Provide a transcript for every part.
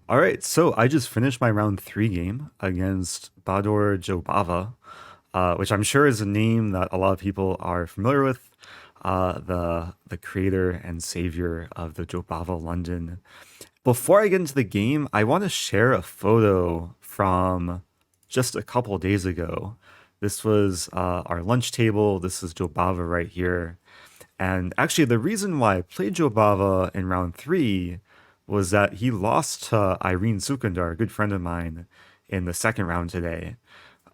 All right, so I just finished my round three game against Baadur Jobava, which I'm sure is a name that a lot of people are familiar with. The creator and savior of the Jobava London. Before I get into the game, I want to share a photo from just a couple days ago. This was our lunch table. This is Jobava right here. And actually, the reason why I played Jobava in round three was that he lost to Irene Sukandar, a good friend of mine, in the second round today,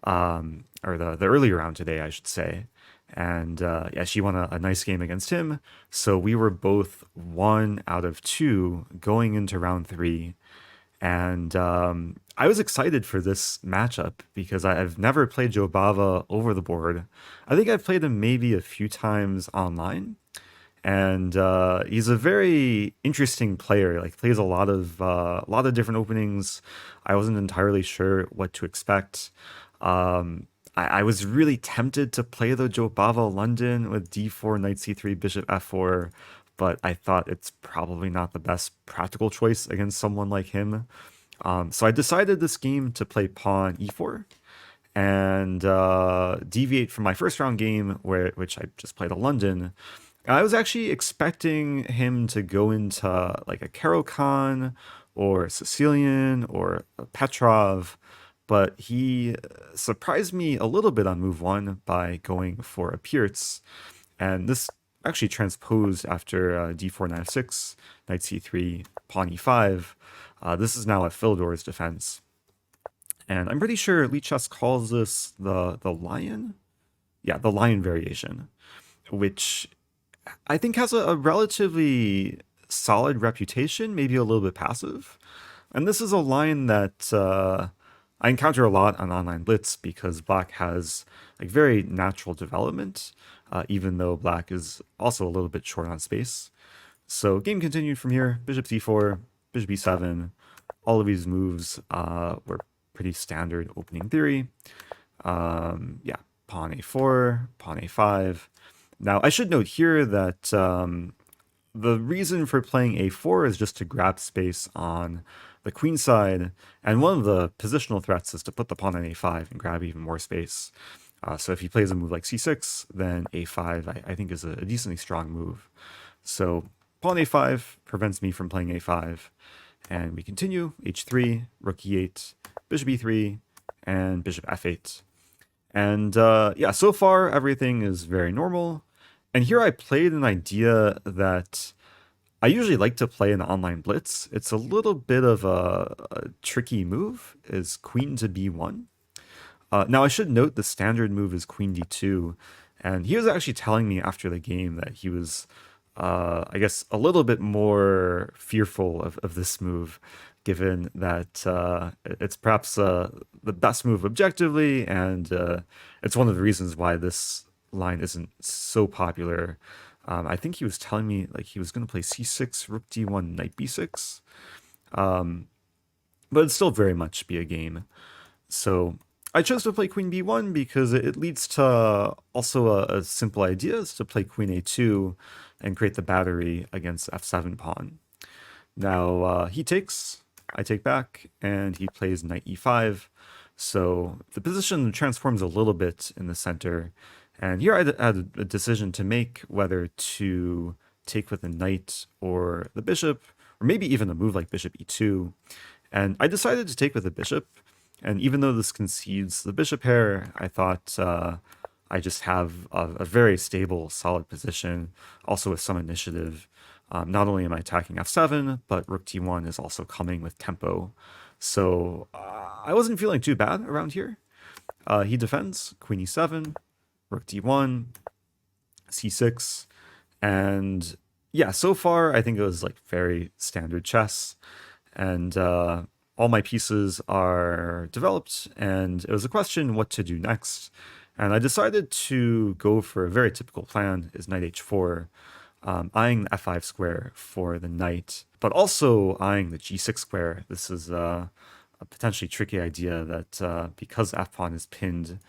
or the earlier round today, I should say. And yeah, she won a nice game against him. So we were both 1 out of 2 going into round three. And I was excited for this matchup because I've never played Joe Bava over the board. I think I've played him maybe a few times online, and he's a very interesting player. Like plays a lot of different openings. I wasn't entirely sure what to expect. I was really tempted to play the Joe Bava London with d4, knight c3, bishop f4, but I thought it's probably not the best practical choice against someone like him. So I decided this game to play pawn e4 and deviate from my first round game, which I just played a London. I was actually expecting him to go into like a Caro-Kann or a Sicilian or a Petrov, but he surprised me a little bit on move one by going for a Pierce. And this actually transposed after d4, knight f6, knight c3, pawn e5. This is now at Philidor's defense. And I'm pretty sure Lichess calls this the lion. Yeah, the lion variation, which I think has a relatively solid reputation, maybe a little bit passive. And this is a line that I encounter a lot on online blitz because black has like very natural development, even though black is also a little bit short on space. So game continued from here. Bishop c4, bishop e7. All of these moves were pretty standard opening theory. Yeah, pawn a4, pawn a5. Now I should note here that the reason for playing a4 is just to grab space on the queen side, and one of the positional threats is to put the pawn on a5 and grab even more space. So if he plays a move like c6, then a5 I think is a decently strong move. So pawn a5 prevents me from playing a5, and we continue h3, rook e8, bishop e3, and bishop f8. And yeah, so far everything is very normal. And here I played an idea that I usually like to play in online blitz. It's a little bit of a tricky move, is queen to b1. Now I should note the standard move is queen d2, and he was actually telling me after the game that he was, I guess, a little bit more fearful of this move, given that it's perhaps the best move objectively, and it's one of the reasons why this line isn't so popular. I think he was telling me like he was going to play c6, rook d1, knight b6, but it'd still very much be a game. So I chose to play queen b1 because it leads to also a simple idea is to play queen a2 and create the battery against f7 pawn. Now he takes, I take back, and he plays knight e5. So the position transforms a little bit in the center. And here I had a decision to make whether to take with the knight or the bishop, or maybe even a move like bishop e2. And I decided to take with the bishop. And even though this concedes the bishop pair, I thought I just have a very stable, solid position, also with some initiative. Not only am I attacking f7, but rook d1 is also coming with tempo. So I wasn't feeling too bad around here. He defends, queen e7, rook d1, c6, and yeah, so far I think it was like very standard chess, and all my pieces are developed, and it was a question what to do next. And I decided to go for a very typical plan, is knight h4, eyeing the f5 square for the knight, but also eyeing the g6 square. This is a potentially tricky idea that because f pawn is pinned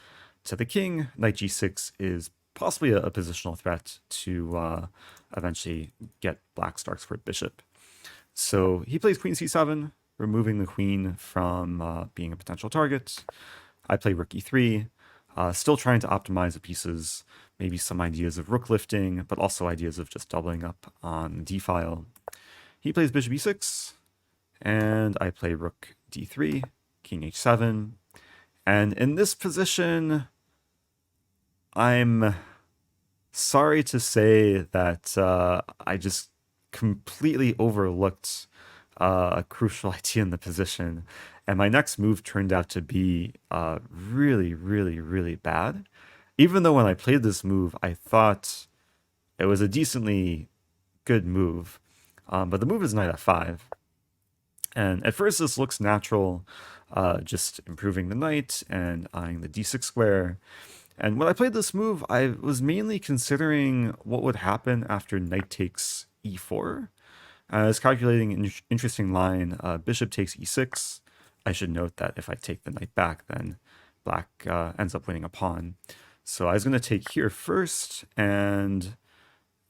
to the king, knight g6 is possibly a positional threat to eventually get black Stark's for bishop. So he plays queen c7, removing the queen from being a potential target. I play rook e3, still trying to optimize the pieces, maybe some ideas of rook lifting, but also ideas of just doubling up on the d-file. He plays bishop e6, and I play rook d3, king h7. And in this position, I'm sorry to say that I just completely overlooked a crucial idea in the position. And my next move turned out to be really, really, really bad. Even though when I played this move, I thought it was a decently good move. But the move is knight f5. And at first this looks natural, just improving the knight and eyeing the d6 square. And when I played this move, I was mainly considering what would happen after knight takes e4. I was calculating an interesting line, bishop takes e6. I should note that if I take the knight back, then black ends up winning a pawn. So I was going to take here first, and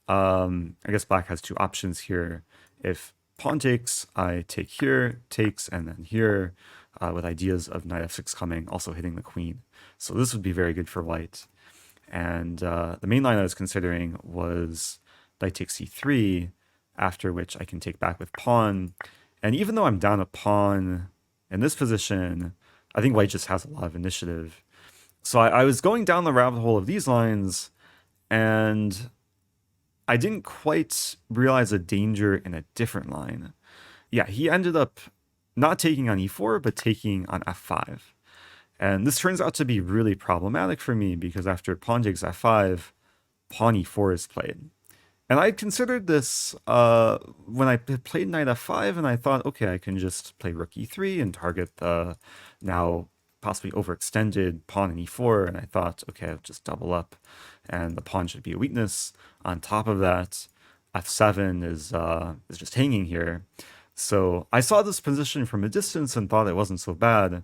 I guess black has two options here. If pawn takes, I take here, takes, and then here, with ideas of knight f6 coming, also hitting the queen. So this would be very good for white. And the main line I was considering was knight takes c3, after which I can take back with pawn. And even though I'm down a pawn in this position, I think white just has a lot of initiative. So I was going down the rabbit hole of these lines, and I didn't quite realize a danger in a different line. Yeah, he ended up not taking on e4, but taking on f5. And this turns out to be really problematic for me because after pawn takes f5, pawn e4 is played. And I considered this when I played knight f5, and I thought, okay, I can just play rook e3 and target the now possibly overextended pawn in e4. And I thought, okay, I'll just double up, and the pawn should be a weakness. On top of that, f7 is just hanging here. So I saw this position from a distance and thought it wasn't so bad.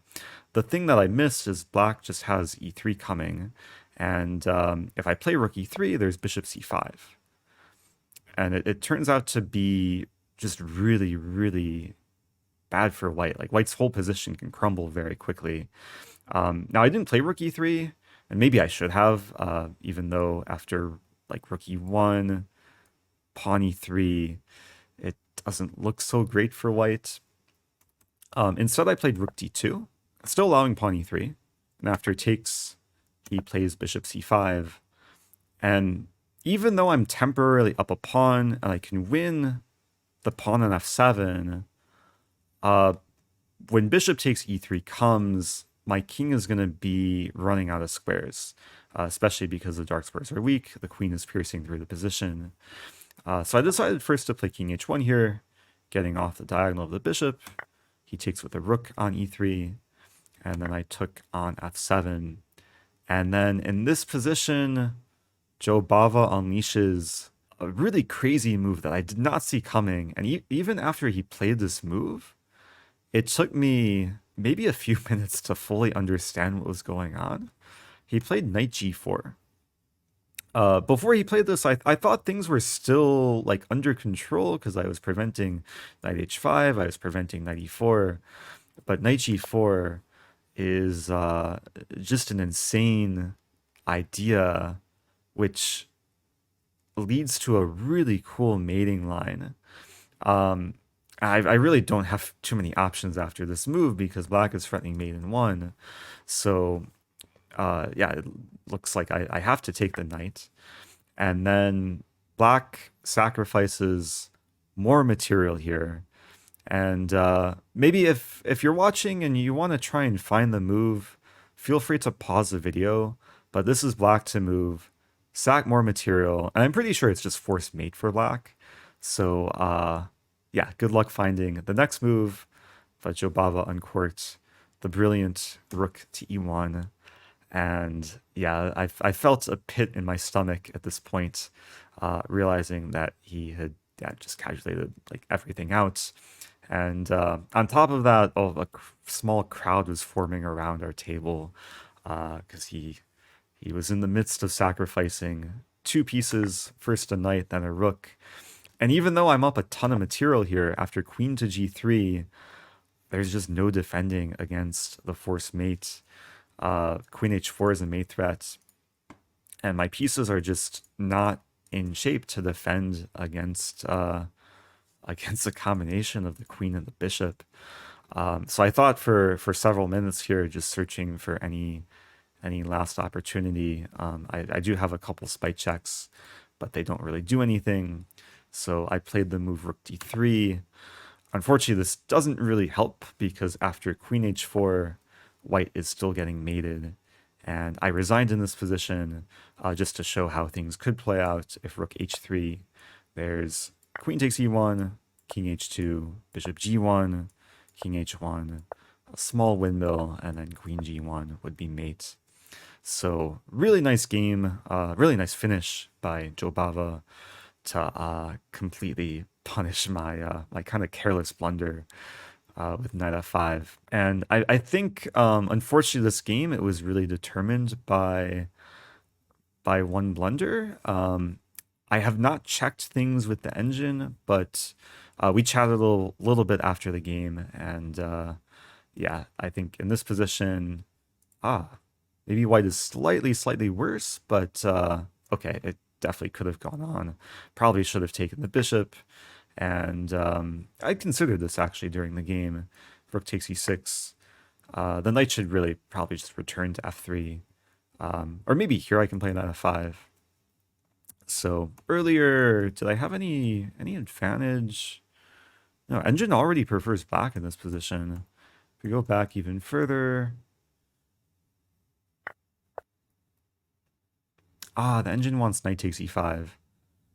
The thing that I missed is black just has e3 coming. And if I play rook e3, there's bishop c5. And it turns out to be just really, really bad for white. Like white's whole position can crumble very quickly. Now I didn't play rook e3, and maybe I should have, even though after like rook e1, pawn e3, it doesn't look so great for white. Instead I played rook d2, still allowing pawn e3. And after takes, he plays bishop c5. And even though I'm temporarily up a pawn and I can win the pawn on f7, when bishop takes e3 comes, my king is going to be running out of squares, especially because the dark squares are weak. The queen is piercing through the position. So I decided first to play king h1 here, getting off the diagonal of the bishop. He takes with the rook on e3, and then I took on f7. And then in this position, Jobava unleashes a really crazy move that I did not see coming. And even after he played this move, it took me maybe a few minutes to fully understand what was going on. He played knight g4. Before he played this, I thought things were still like under control because I was preventing knight h5, I was preventing knight e4. But knight g4 is just an insane idea, which leads to a really cool mating line. I really don't have too many options after this move because black is threatening mate in 1. So yeah, it looks like I have to take the knight. And then black sacrifices more material here. And maybe if you're watching and you want to try and find the move, feel free to pause the video. But this is black to move, sack more material, and I'm pretty sure it's just forced mate for black. So yeah, good luck finding the next move. But Jobava uncorked the brilliant rook to e1. And yeah, I felt a pit in my stomach at this point, realizing that he had just calculated like everything out. And on top of that, a small crowd was forming around our table because he was in the midst of sacrificing two pieces, first a knight, then a rook. And even though I'm up a ton of material here, after queen to g3, there's just no defending against the forced mate. Queen h4 is a mate threat, and my pieces are just not in shape to defend against against a combination of the queen and the bishop. So I thought for several minutes here, just searching for any last opportunity. I do have a couple spite checks, but they don't really do anything. So I played the move rook d3. Unfortunately, this doesn't really help because after queen h4, white is still getting mated. And I resigned in this position just to show how things could play out. If rook h3, there's queen takes e1, king h2, bishop g1, king h1, a small windmill, and then queen g1 would be mate. So really nice game, really nice finish by Jobava to completely punish my kind of careless blunder with knight f5. And I think, unfortunately, this game, it was really determined by one blunder. I have not checked things with the engine, but we chatted a little bit after the game, and yeah, I think in this position, maybe white is slightly worse, but okay, it definitely could have gone on. Probably should have taken the bishop, and I considered this actually during the game. Rook takes e6. The knight should really probably just return to f3, or maybe here I can play knight f5. So earlier, did I have any advantage? No, engine already prefers black in this position. If we go back even further, the engine wants knight takes e5.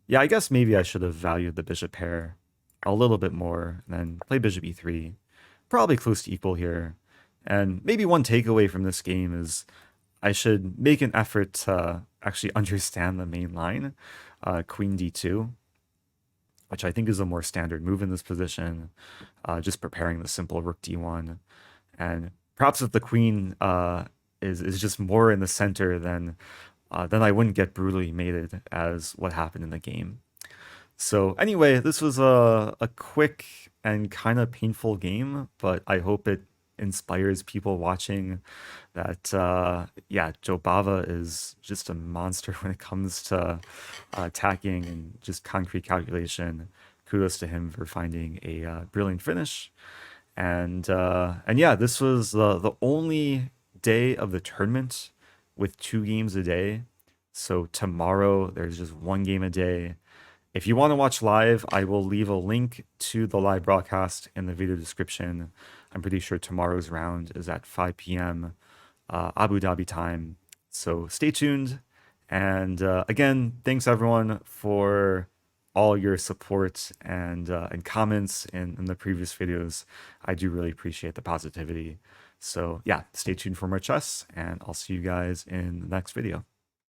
Yeah, I guess maybe I should have valued the bishop pair a little bit more, and then play bishop e3. Probably close to equal here. And maybe one takeaway from this game is I should make an effort to actually understand the main line, queen d2, which I think is a more standard move in this position, just preparing the simple rook d1. And perhaps if the queen is just more in the center, then I wouldn't get brutally mated as what happened in the game. So anyway, this was a quick and kind of painful game, but I hope it inspires people watching that, yeah, Jobava is just a monster when it comes to attacking and just concrete calculation. Kudos to him for finding a brilliant finish. And yeah, this was the only day of the tournament with 2 games a day. So tomorrow there's just 1 game a day. If you want to watch live, I will leave a link to the live broadcast in the video description. I'm pretty sure tomorrow's round is at 5 p.m. Abu Dhabi time. So stay tuned. And again, thanks everyone for all your support and comments in the previous videos. I do really appreciate the positivity. So yeah, stay tuned for more chess, and I'll see you guys in the next video.